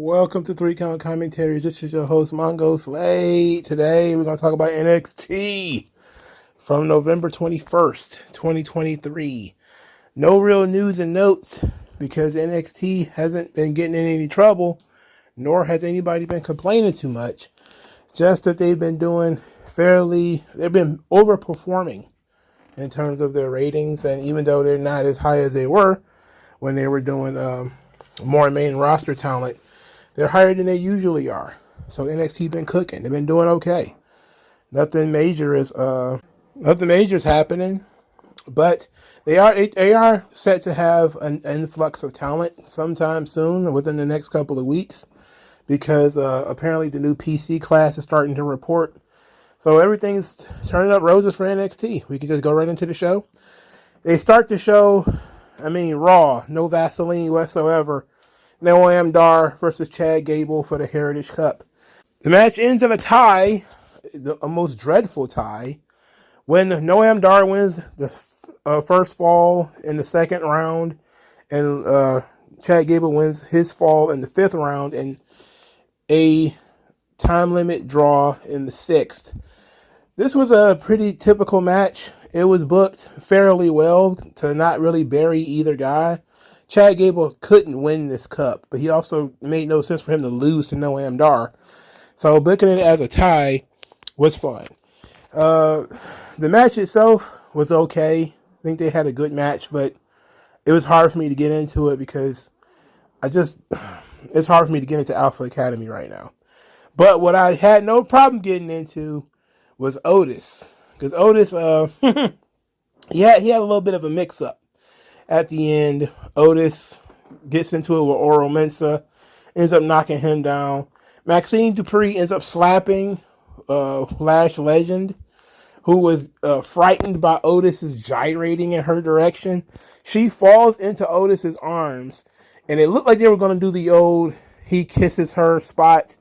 Welcome to 3 Count Commentaries. This is your host, MagMongoSlade. Today, we're going to talk about NXT from November 21st, 2023. No real news and notes because NXT hasn't been getting in any trouble, nor has anybody been complaining too much. Just that they've been doing they've been overperforming in terms of their ratings, and even though they're not as high as they were when they were doing more main roster talent, they're higher than they usually are. So NXT been cooking. They've been doing okay. Nothing major is happening, but they are set to have an influx of talent sometime soon, within the next couple of weeks, because apparently the new PC class is starting to report. So everything's turning up roses for NXT. We can just go right into the show. They start the show, Raw, no Vaseline whatsoever. Noam Dar versus Chad Gable for the Heritage Cup. The match ends in a tie, a most dreadful tie, when Noam Dar wins the first fall in the second round, and Chad Gable wins his fall in the fifth round, and a time limit draw in the sixth. This was a pretty typical match. It was booked fairly well to not really bury either guy. Chad Gable couldn't win this cup, but he also made no sense for him to lose to Noam Dar. So booking it as a tie was fun. The match itself was okay. I think they had a good match, but it was hard for me to get into it because it's hard for me to get into Alpha Academy right now. But what I had no problem getting into was Otis. Because Otis, he had a little bit of a mix-up. At the end, Otis gets into it with Oro Mensah, ends up knocking him down. Maxine Dupree ends up slapping Lash Legend, who was frightened by Otis's gyrating in her direction. She falls into Otis's arms, and it looked like they were going to do the old he kisses her spot,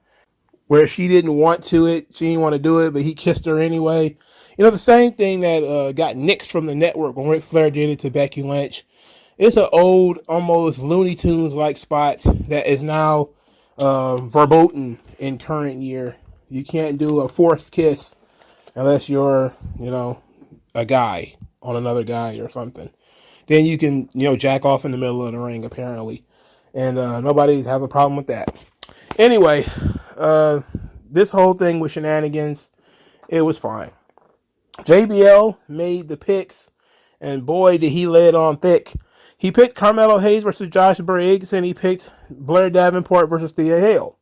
where she didn't want to she didn't want to do it, but he kissed her anyway. You know, the same thing that got nixed from the network when Ric Flair did it to Becky Lynch. It's an old, almost Looney Tunes-like spot that is now verboten in current year. You can't do a forced kiss unless you're, a guy on another guy or something. Then you can, jack off in the middle of the ring, apparently. And nobody has a problem with that. Anyway, this whole thing with shenanigans, it was fine. JBL made the picks, and boy, did he lay it on thick. He picked Carmelo Hayes versus Josh Briggs, and he picked Blair Davenport versus Thea Hale.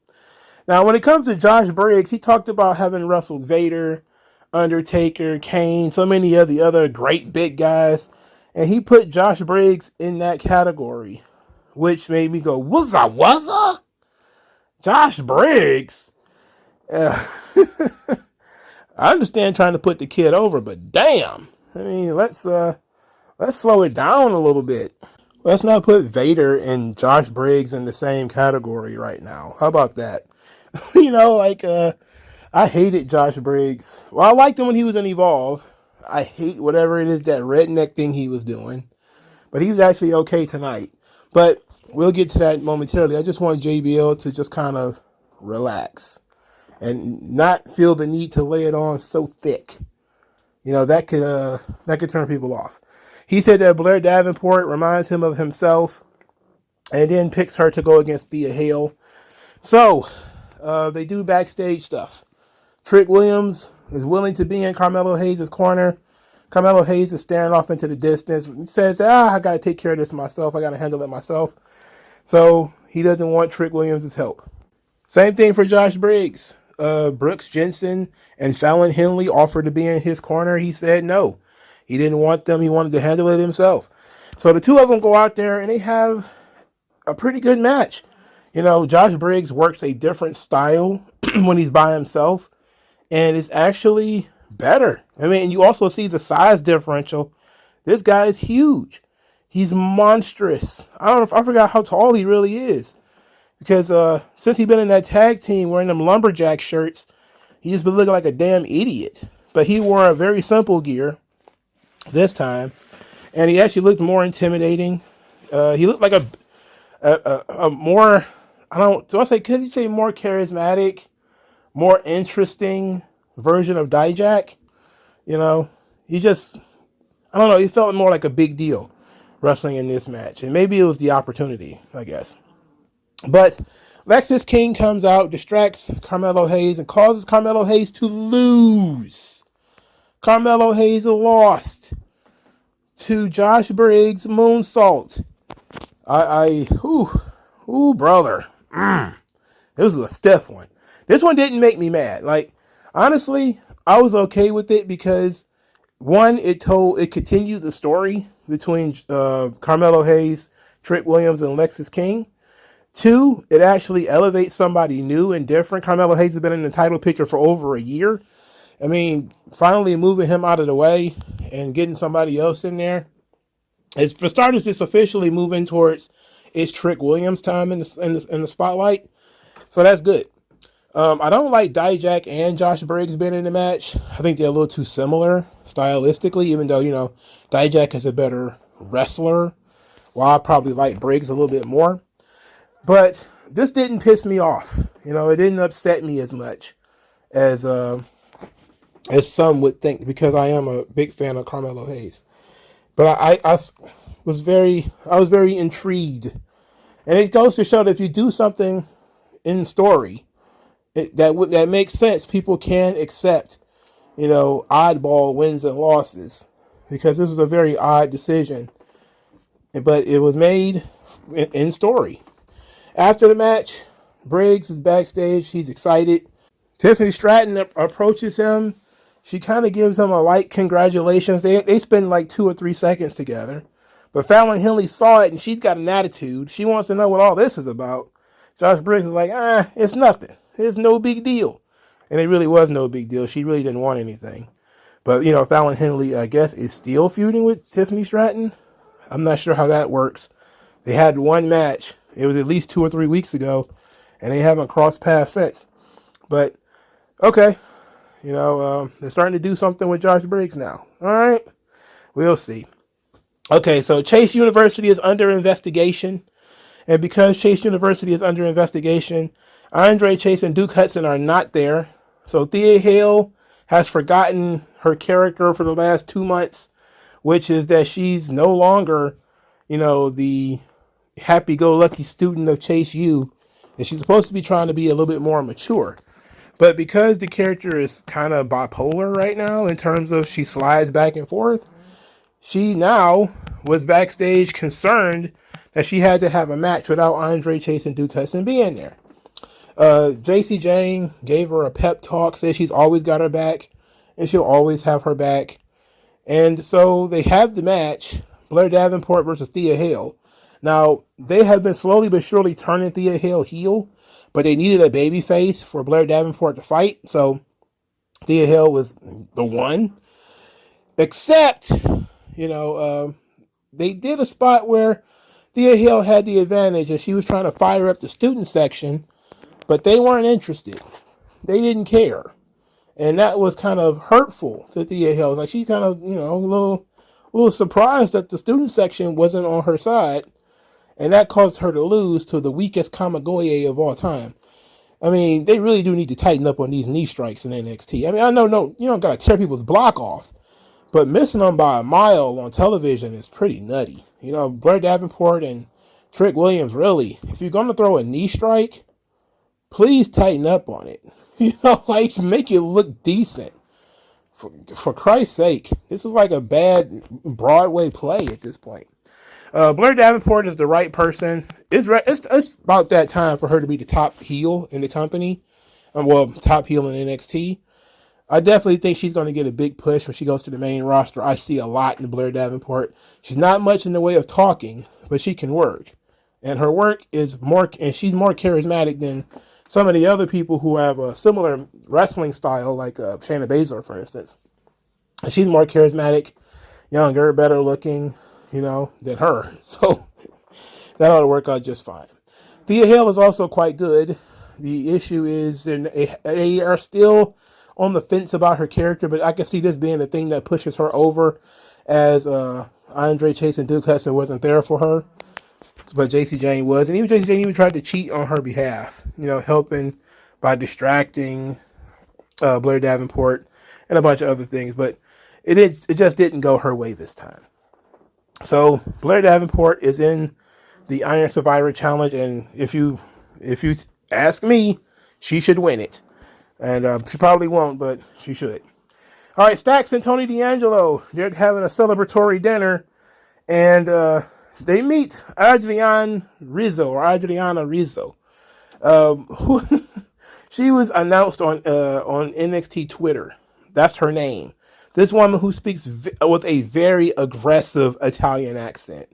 Now, when it comes to Josh Briggs, he talked about having wrestled Vader, Undertaker, Kane, so many of the other great big guys, and he put Josh Briggs in that category, which made me go, wuzza? Josh Briggs? I understand trying to put the kid over, but damn. Let's slow it down a little bit. Let's not put Vader and Josh Briggs in the same category right now. How about that? I hated Josh Briggs. Well, I liked him when he was in Evolve. I hate whatever it is, that redneck thing he was doing. But he was actually okay tonight. But we'll get to that momentarily. I just want JBL to just kind of relax and not feel the need to lay it on so thick. That could turn people off. He said that Blair Davenport reminds him of himself, and then picks her to go against Thea Hale. So, they do backstage stuff. Trick Williams is willing to be in Carmelo Hayes' corner. Carmelo Hayes is staring off into the distance. He says, I got to take care of this myself. I got to handle it myself. So, he doesn't want Trick Williams' help. Same thing for Josh Briggs. Brooks Jensen and Fallon Henley offered to be in his corner. He said no. He didn't want them. He wanted to handle it himself. So the two of them go out there and they have a pretty good match. Josh Briggs works a different style when he's by himself, and it's actually better. You also see the size differential. This guy is huge. He's monstrous. I forgot how tall he really is. Because since he's been in that tag team wearing them lumberjack shirts, he's been looking like a damn idiot. But he wore a very simple gear this time, and he actually looked more intimidating. He looked like a more could you say more charismatic, more interesting version of Dijak? You know, he just, I don't know, he felt more like a big deal wrestling in this match. And maybe it was the opportunity, I guess. But Lexis King comes out, distracts Carmelo Hayes, and causes Carmelo Hayes to lose. Carmelo Hayes lost to Josh Briggs' moonsault. Brother. This was a stiff one. This one didn't make me mad. Like, honestly, I was okay with it because, one, it continued the story between Carmelo Hayes, Trick Williams, and Lexis King. Two, it actually elevates somebody new and different. Carmelo Hayes has been in the title picture for over a year. I mean, finally moving him out of the way and getting somebody else in there. As for starters, it's officially moving towards it's Trick Williams' time in the spotlight. So that's good. I don't like Dijak and Josh Briggs being in the match. I think they're a little too similar stylistically, even though, Dijak is a better wrestler, while I probably like Briggs a little bit more. But this didn't piss me off. It didn't upset me as much as some would think, because I am a big fan of Carmelo Hayes. But I was very intrigued. And it goes to show that if you do something in story that makes sense, people can accept, oddball wins and losses, because this was a very odd decision, but it was made in story. After the match, Briggs is backstage. He's excited. Tiffany Stratton approaches him. She kind of gives him a light congratulations. They spend like 2 or 3 seconds together. But Fallon Henley saw it, and she's got an attitude. She wants to know what all this is about. Josh Briggs is like, it's nothing. It's no big deal. And it really was no big deal. She really didn't want anything. But, Fallon Henley, I guess, is still feuding with Tiffany Stratton. I'm not sure how that works. They had one match. It was at least 2 or 3 weeks ago, and they haven't crossed paths since. But, okay. They're starting to do something with Josh Briggs now. All right. We'll see. Okay, so Chase University is under investigation. And because Chase University is under investigation, Andre Chase and Duke Hudson are not there. So Thea Hale has forgotten her character for the last 2 months, which is that she's no longer, the happy-go-lucky student of Chase U, and she's supposed to be trying to be a little bit more mature. But because the character is kind of bipolar right now in terms of she slides back and forth, she now was backstage concerned that she had to have a match without Andre Chase and Duke Hudson being there. JC Jane gave her a pep talk, said she's always got her back, and she'll always have her back. And so they have the match, Blair Davenport versus Thea Hale. Now, they have been slowly but surely turning Thea Hale heel, but they needed a baby face for Blair Davenport to fight, so Thea Hale was the one. Except, they did a spot where Thea Hale had the advantage, and she was trying to fire up the student section, but they weren't interested. They didn't care. And that was kind of hurtful to Thea Hale. Like, she kind of, a little surprised that the student section wasn't on her side. And that caused her to lose to the weakest Kamigoye of all time. I mean, they really do need to tighten up on these knee strikes in NXT. I mean, I know, you don't got to tear people's block off, but missing them by a mile on television is pretty nutty. Blair Davenport and Trick Williams, really, if you're going to throw a knee strike, please tighten up on it. Make it look decent. For Christ's sake, this is like a bad Broadway play at this point. Blair Davenport is the right person. It's about that time for her to be the top heel in the company. Top heel in NXT. I definitely think she's going to get a big push when she goes to the main roster. I see a lot in Blair Davenport. She's not much in the way of talking, but she can work. And her work is more, and she's more charismatic than some of the other people who have a similar wrestling style, like Shayna Baszler, for instance. And she's more charismatic, younger, better looking, than her. So that ought to work out just fine. Thea Hale is also quite good. The issue is they are still on the fence about her character, but I can see this being the thing that pushes her over, as Andre Chase and Duke Hudson wasn't there for her. but JC Jane was, and even JC Jane even tried to cheat on her behalf, helping by distracting Blair Davenport and a bunch of other things, but it just didn't go her way this time. So Blair Davenport is in the Iron Survivor Challenge, and if you ask me, she should win it, and she probably won't, but she should. All right, Stacks and Tony D'Angelo, they're having a celebratory dinner, and they meet Adriana Rizzo, who she was announced on NXT Twitter. That's her name. This woman who speaks with a very aggressive Italian accent.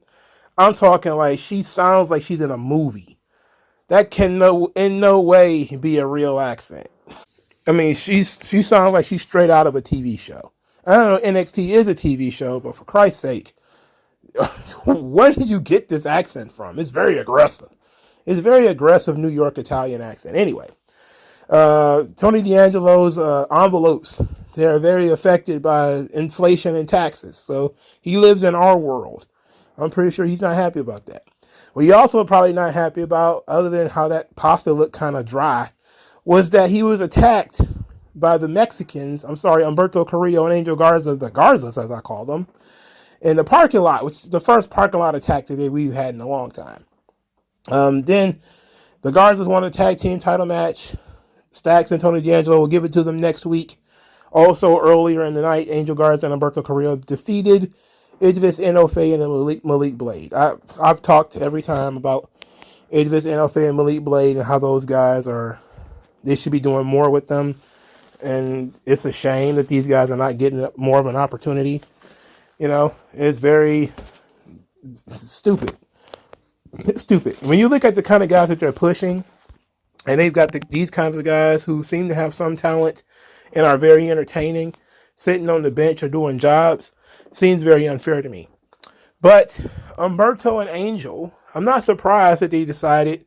I'm talking like she sounds like she's in a movie. That can in no way be a real accent. I mean, she sounds like she's straight out of a TV show. I don't know, NXT is a TV show, but for Christ's sake, where did you get this accent from? It's very aggressive. It's very aggressive New York Italian accent. Anyway, Tony D'Angelo's envelopes, they're very affected by inflation and taxes. So he lives in our world. I'm pretty sure he's not happy about that. What he also probably not happy about, other than how that pasta looked kind of dry, was that he was attacked by the Mexicans. I'm sorry, Humberto Carrillo and Angel Garza, the Garzas as I call them, in the parking lot, which is the first parking lot attack that we've had in a long time. Then the Garzas won a tag team title match. Stacks and Tony D'Angelo will give it to them next week. Also, earlier in the night, Angel Garza and Humberto Carrillo defeated Idris Enofe and Malik Blade. I've talked every time about Idris Enofe and Malik Blade and how those guys they should be doing more with them. And it's a shame that these guys are not getting more of an opportunity. It's very stupid. It's stupid. When you look at the kind of guys that they're pushing, and they've got these kinds of guys who seem to have some talent and are very entertaining, sitting on the bench or doing jobs, seems very unfair to me. But Humberto and Angel, I'm not surprised that they decided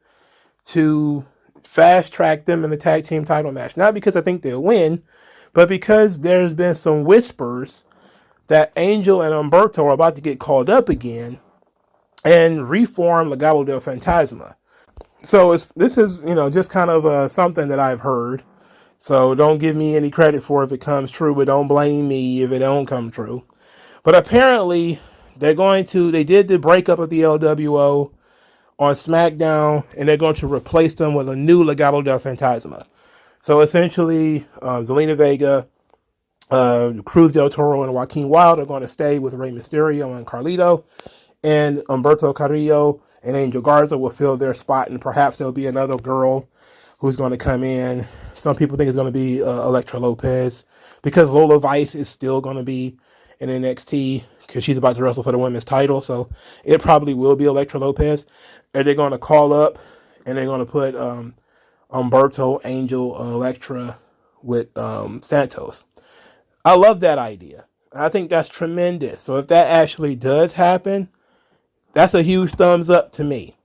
to fast track them in the tag team title match. Not because I think they'll win, but because there's been some whispers that Angel and Humberto are about to get called up again and reform Legado del Fantasma. So this is just kind of something that I've heard. So don't give me any credit for if it comes true, but don't blame me if it don't come true. But apparently they did the breakup of the LWO on SmackDown, and they're going to replace them with a new Legado del Fantasma. So essentially, Zelina Vega, Cruz del Toro, and Joaquin Wilde are going to stay with Rey Mysterio and Carlito, and Humberto Carrillo and Angel Garza will fill their spot, and perhaps there'll be another girl who's going to come in. Some people think it's going to be Elektra Lopez, because Lola Vice is still going to be in NXT because she's about to wrestle for the women's title. So it probably will be Elektra Lopez. And they're going to call up and they're going to put Humberto, Angel, and Elektra with Santos. I love that idea. I think that's tremendous. So if that actually does happen, that's a huge thumbs up to me.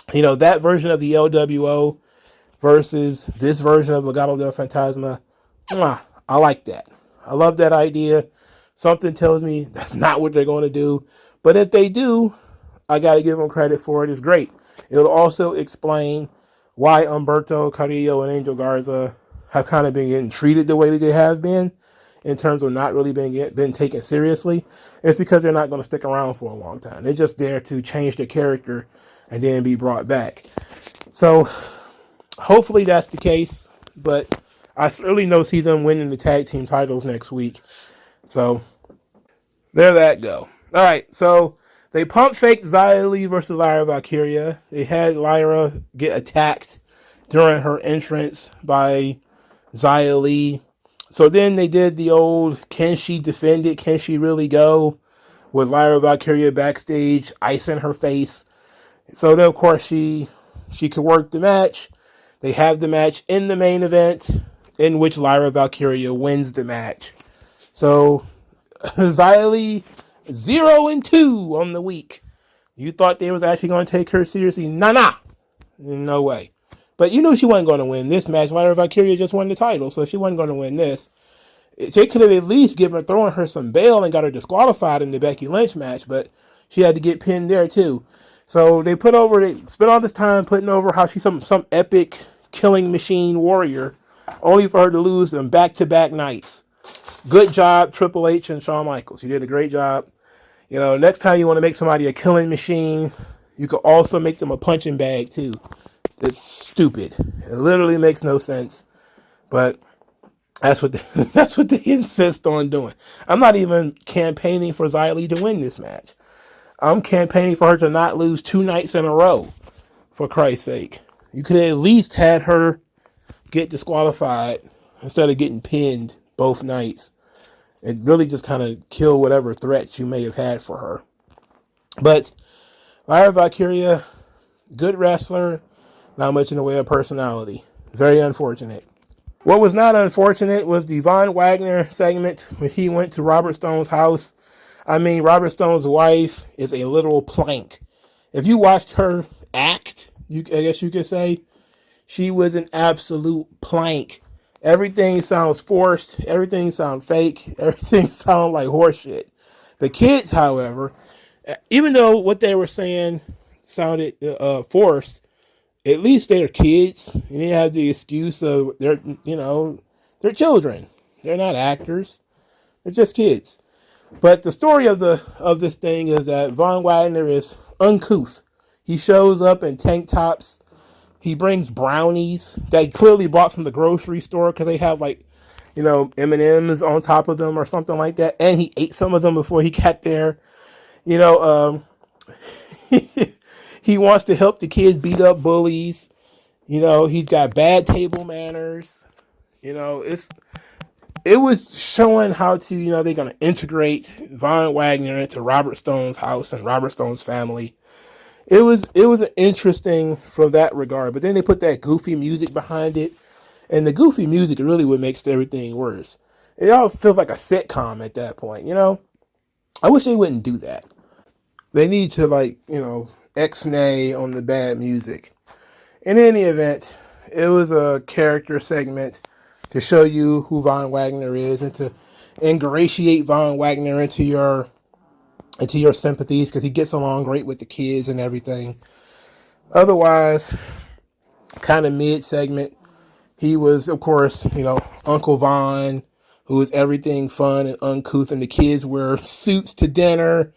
That version of the LWO versus this version of Legado del Fantasma, I like that. I love that idea. Something tells me that's not what they're going to do. But if they do, I got to give them credit for it. It's great. It'll also explain why Humberto Carrillo and Angel Garza have kind of been getting treated the way that they have been, in terms of not really been taken seriously. It's because they're not going to stick around for a long time. They're just there to change their character and then be brought back. So hopefully that's the case, but I certainly see them winning the tag team titles next week. So there that go. All right, so they pump faked Xia Li versus Lyra Valkyria. They had Lyra get attacked during her entrance by Xia Li. So then they did the old, can she defend it? Can she really go? With Lyra Valkyria backstage, ice in her face. So then, of course, she could work the match. They have the match in the main event, in which Lyra Valkyria wins the match. So Xia Li 0-2 on the week. You thought they was actually going to take her seriously? Nah. No way. But you knew she wasn't going to win this match. Lyra Valkyria just won the title, so she wasn't going to win this. They could have at least thrown her some bail and got her disqualified in the Becky Lynch match, but she had to get pinned there too. So they spent all this time putting over how she's some epic killing machine warrior, only for her to lose them back-to-back nights. Good job, Triple H and Shawn Michaels. You did a great job. You know, next time you want to make somebody a killing machine, you could also make them a punching bag too. It's stupid. It literally makes no sense. But that's what that's what they insist on doing. I'm not even campaigning for Xia Li to win this match. I'm campaigning for her to not lose 2 nights in a row, for Christ's sake. You could at least had her get disqualified instead of getting pinned both nights. And really just kind of kill whatever threats you may have had for her. But Lyra Valkyria, good wrestler, not much in the way of personality. Very unfortunate. What was not unfortunate was the Von Wagner segment when he went to Robert Stone's house. I mean, Robert Stone's wife is a literal plank. If you watched her act, I guess you could say, she was an absolute plank. Everything sounds forced. Everything sounds fake. Everything sounds like horseshit. The kids, however, even though what they were saying sounded forced, at least they're kids. And they have the excuse of they're children. They're not actors. They're just kids. But the story of this thing is that Von Wagner is uncouth. He shows up in tank tops. He brings brownies that he clearly bought from the grocery store because they have M&Ms on top of them or something like that. And he ate some of them before he got there. He wants to help the kids beat up bullies. He's got bad table manners. It was showing how to, they're going to integrate Von Wagner into Robert Stone's house and Robert Stone's family. It was interesting from that regard, but then they put that goofy music behind it, and the goofy music really what makes everything worse. It all feels like a sitcom at that point, I wish they wouldn't do that. They need to X-nay on the bad music. In any event, it was a character segment to show you who Von Wagner is and to ingratiate Von Wagner into your sympathies because he gets along great with the kids and everything. Otherwise, kind of mid segment. He was, of course, Uncle Von, who is everything fun and uncouth, and the kids wear suits to dinner.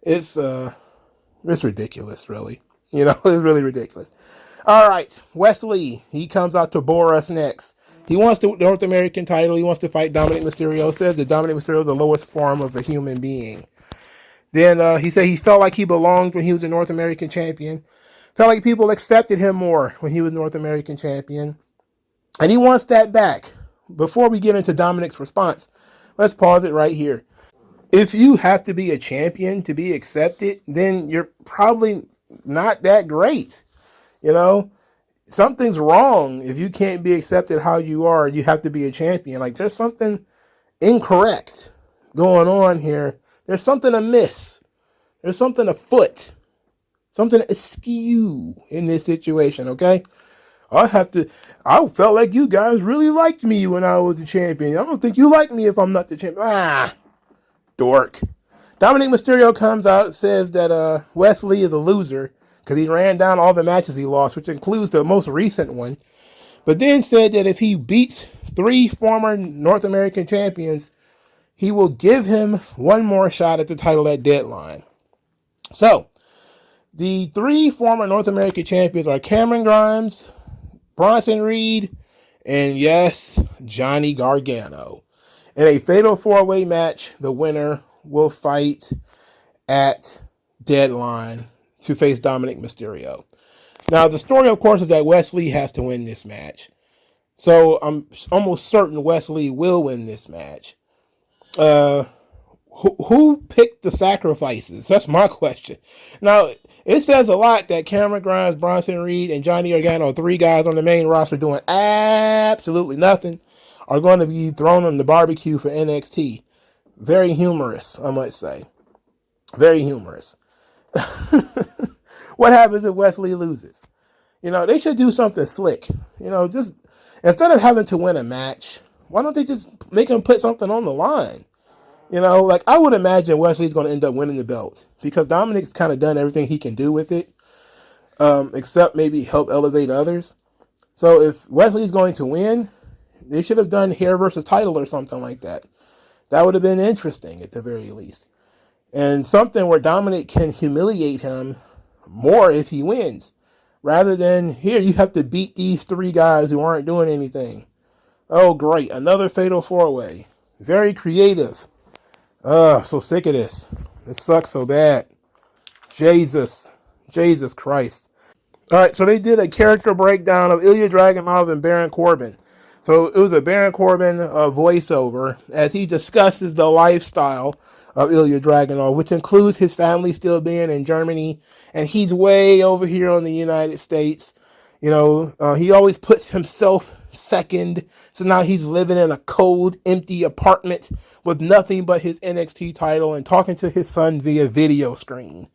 It's ridiculous, really. It's really ridiculous. All right, Wesley, he comes out to bore us next. He wants the North American title. He wants to fight Dominic Mysterio. Says that Dominic Mysterio is the lowest form of a human being. Then he said he felt like he belonged when he was a North American champion. Felt like people accepted him more when he was North American champion. And he wants that back. Before we get into Dominic's response, let's pause it right here. If you have to be a champion to be accepted, then you're probably not that great. Something's wrong if you can't be accepted how you are. You have to be a champion. There's something incorrect going on here. There's something amiss. There's something afoot. Something askew in this situation, okay? I felt like you guys really liked me when I was the champion. I don't think you like me if I'm not the champion. Dork. Dominic Mysterio comes out and says that Wesley is a loser because he ran down all the matches he lost, which includes the most recent one. But then said that if he beats 3 former North American champions, he will give him one more shot at the title at Deadline. So, the 3 former North American champions are Cameron Grimes, Bronson Reed, and yes, Johnny Gargano. In a fatal 4-way match, the winner will fight at Deadline to face Dominic Mysterio. Now, the story, of course, is that Wesley has to win this match. So, I'm almost certain Wesley will win this match. Who picked the sacrifices? That's my question. Now, it says a lot that Cameron Grimes, Bronson Reed, and Johnny Gargano, 3 guys on the main roster doing absolutely nothing, are going to be thrown on the barbecue for NXT. Very humorous, I might say. Very humorous. What happens if Wesley loses? They should do something slick. Just instead of having to win a match, why don't they just make him put something on the line? You know, like I would imagine Wesley's going to end up winning the belt because Dominic's kind of done everything he can do with it, except maybe help elevate others. So if Wesley's going to win, they should have done hair versus title or something like that. That would have been interesting at the very least. And something where Dominic can humiliate him more if he wins. Rather than, here, you have to beat these three guys who aren't doing anything. Oh, great. Another fatal four-way. Very creative. So sick of this. This sucks so bad. Jesus Christ. All right, so they did a character breakdown of Ilya Dragunov and Baron Corbin. So it was a Baron Corbin voiceover as he discusses the lifestyle of Ilya Dragunov, which includes his family still being in Germany, and he's way over here in the United States. You know, he always puts himself second, so now he's living in a cold, empty apartment with nothing but his NXT title and talking to his son via video screen.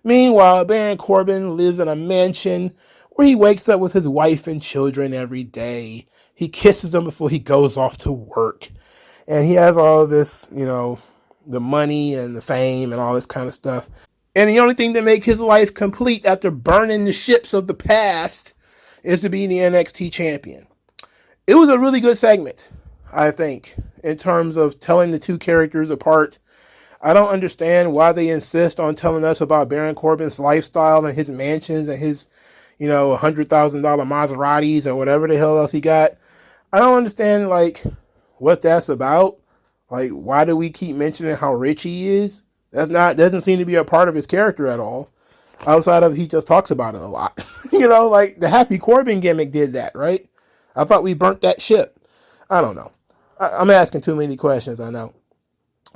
Meanwhile, Baron Corbin lives in a mansion where he wakes up with his wife and children every day. He kisses them before he goes off to work. And he has all this, you know, the money and the fame and all this kind of stuff. And the only thing to make his life complete after burning the ships of the past is to be the NXT champion. It was a really good segment, I think, in terms of telling the two characters apart. I don't understand why they insist on telling us about Baron Corbin's lifestyle and his mansions and his, you know, $100,000 Maseratis or whatever the hell else he got. I don't understand, like, what that's about. Like, why do we keep mentioning how rich he is? Doesn't seem to be a part of his character at all. Outside of he just talks about it a lot. You know, like the Happy Corbin gimmick did that, right? I thought we burnt that ship. I don't know. I'm asking too many questions, I know.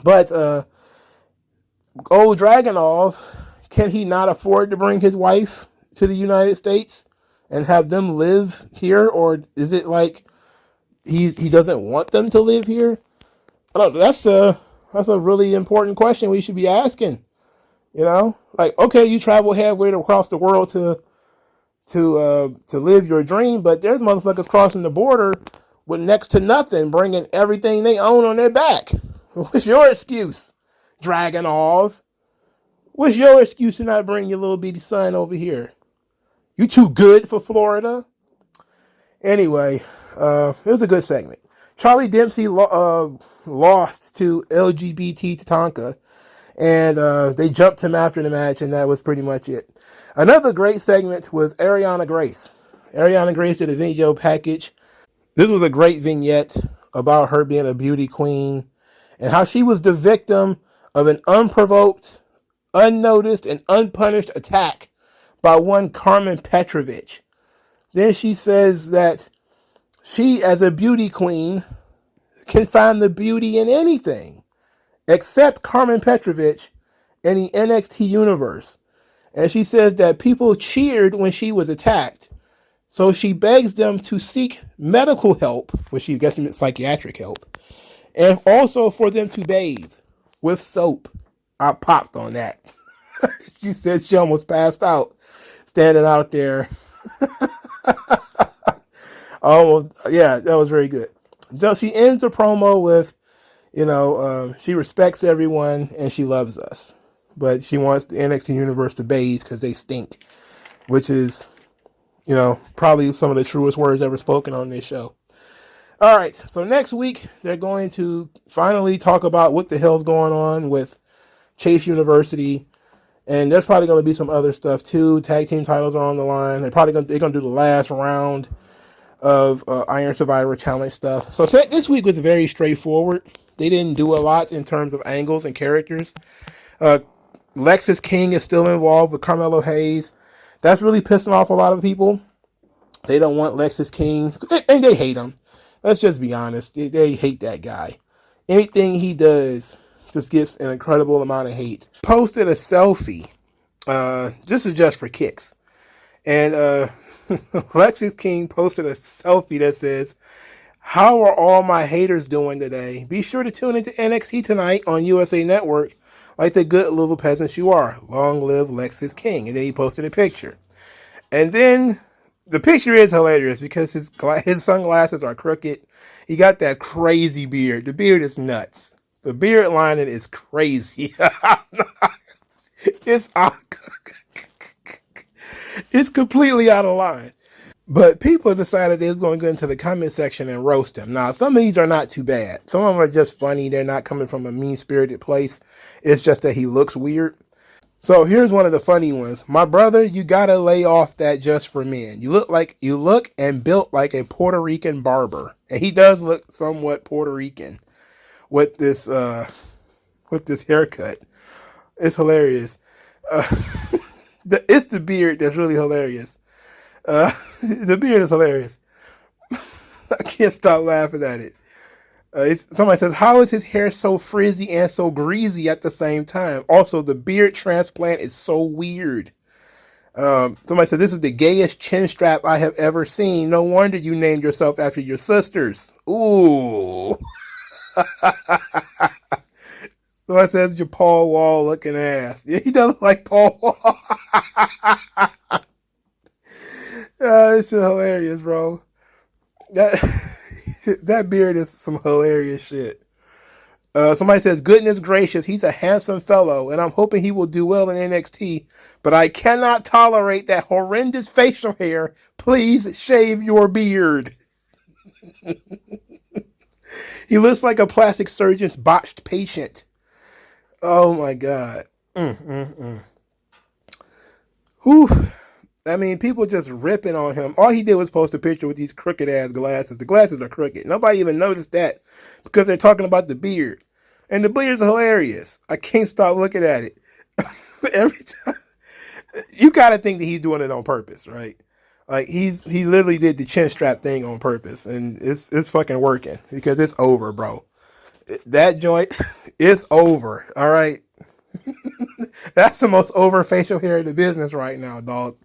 But, old Dragunov, can he not afford to bring his wife to the United States and have them live here? Or is it like he doesn't want them to live here? I don't know. That's a really important question we should be asking. You know, like, okay, you travel halfway across the world to live your dream, but there's motherfuckers crossing the border with next to nothing, bringing everything they own on their back. What's your excuse, Dragunov? What's your excuse to not bring your little bitty son over here? You too good for Florida? Anyway, it was a good segment. Charlie Dempsey lost to LGBT Tatanka, and they jumped him after the match, and that was pretty much it. Another great segment was Ariana Grace. Ariana Grace did a video package. This was a great vignette about her being a beauty queen and how she was the victim of an unprovoked, unnoticed, and unpunished attack by one Carmen Petrovich. Then she says that she, as a beauty queen, can find the beauty in anything except Carmen Petrovich and the NXT universe. And she says that people cheered when she was attacked. So she begs them to seek medical help, which she guessed meant psychiatric help, and also for them to bathe with soap. I popped on that. She said she almost passed out standing out there. Almost, yeah, that was very good. So she ends the promo with, you know, she respects everyone and she loves us. But she wants the NXT universe to bathe because they stink, which is, you know, probably some of the truest words ever spoken on this show. All right, so next week they're going to finally talk about what the hell's going on with Chase University, and there's probably going to be some other stuff too. Tag team titles are on the line. They're going to do the last round of Iron Survivor Challenge stuff. So this week was very straightforward. They didn't do a lot in terms of angles and characters. Lexis King is still involved with Carmelo Hayes. That's really pissing off a lot of people. They don't want Lexis King, and they hate him. Let's just be honest. They hate that guy. Anything he does just gets an incredible amount of hate. Posted a selfie. This is just for kicks. And Lexis King posted a selfie that says, "How are all my haters doing today? Be sure to tune into NXT tonight on USA Network like the good little peasants you are. Long live Lexis King." And then he posted a picture. And then the picture is hilarious because his sunglasses are crooked. He got that crazy beard. The beard is nuts. The beard lining is crazy. It's it's completely out of line. But people decided they was going to go into the comment section and roast him. Now, some of these are not too bad. Some of them are just funny. They're not coming from a mean-spirited place. It's just that he looks weird. So here's one of the funny ones. My brother, you gotta lay off that just for men. You look and built like a Puerto Rican barber. And he does look somewhat Puerto Rican with this haircut. It's hilarious. It's the beard that's really hilarious. The beard is hilarious. I can't stop laughing at it. Somebody says, how is his hair so frizzy and so greasy at the same time? Also, the beard transplant is so weird. Somebody said, this is the gayest chin strap I have ever seen. No wonder you named yourself after your sisters. Ooh. Somebody says, your Paul Wall looking ass. Yeah, he does look like Paul Wall. It's just hilarious, bro. That beard is some hilarious shit. Somebody says, goodness gracious, he's a handsome fellow, and I'm hoping he will do well in NXT, but I cannot tolerate that horrendous facial hair. Please shave your beard. He looks like a plastic surgeon's botched patient. Oh my God. Whew. I mean, people just ripping on him. All he did was post a picture with these crooked ass glasses. The glasses are crooked. Nobody even noticed that because they're talking about the beard. And the beard is hilarious. I can't stop looking at it. Every time. You got to think that he's doing it on purpose, right? Like he literally did the chin strap thing on purpose, and it's fucking working because it's over, bro. That joint is over. All right. That's the most over facial hair in the business right now, dog.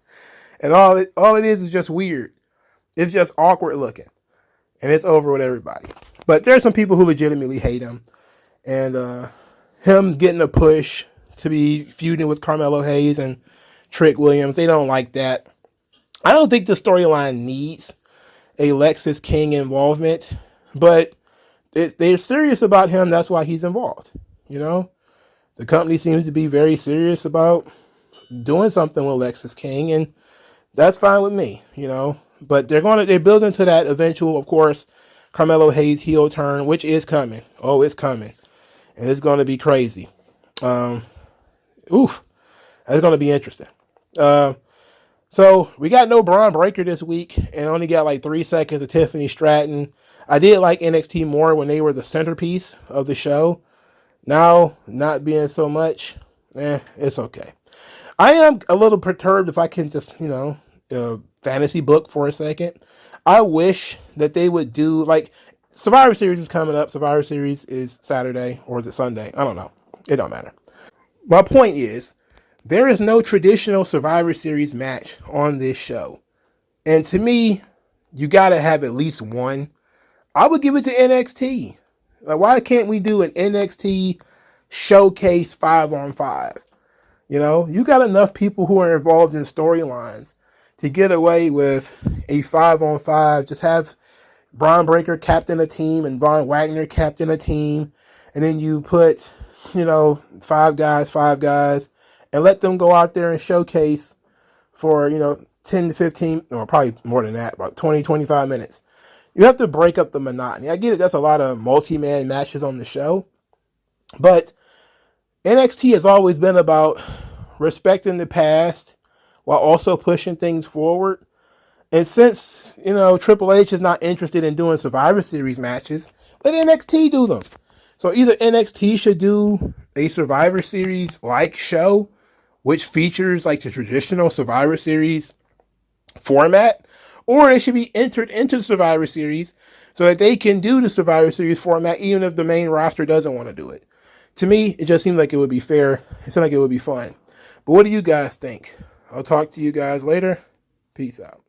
And all it is just weird. It's just awkward looking. And it's over with everybody. But there's some people who legitimately hate him. And him getting a push to be feuding with Carmelo Hayes and Trick Williams, they don't like that. I don't think the storyline needs a Lexis King involvement. But they're serious about him. That's why he's involved. You know? The company seems to be very serious about doing something with Lexis King. And that's fine with me, you know. But they build into that eventual, of course, Carmelo Hayes heel turn, which is coming. Oh, it's coming. And it's going to be crazy. That's going to be interesting. So we got no Braun Breaker this week and only got like 3 seconds of Tiffany Stratton. I did like NXT more when they were the centerpiece of the show. Now, not being so much, it's okay. I am a little perturbed if I can just, fantasy book for a second. I wish that they would do, like, Survivor Series is coming up. Survivor Series is Saturday, or is it Sunday? I don't know. It don't matter. My point is, there is no traditional Survivor Series match on this show. And to me, you got to have at least one. I would give it to NXT. Like, why can't we do an NXT showcase 5-on-5? You know, you got enough people who are involved in storylines to get away with a 5-on-5. Just have Braun Breaker captain a team and Von Wagner captain a team. And then you put, 5 guys, and let them go out there and showcase for, 10 to 15, or probably more than that, about 20, 25 minutes. You have to break up the monotony. I get it. That's a lot of multi-man matches on the show. But NXT has always been about respecting the past while also pushing things forward. And since, Triple H is not interested in doing Survivor Series matches, let NXT do them. So either NXT should do a Survivor Series-like show, which features like the traditional Survivor Series format, or it should be entered into Survivor Series so that they can do the Survivor Series format even if the main roster doesn't want to do it. To me, it just seemed like it would be fair. It seemed like it would be fun. But what do you guys think? I'll talk to you guys later. Peace out.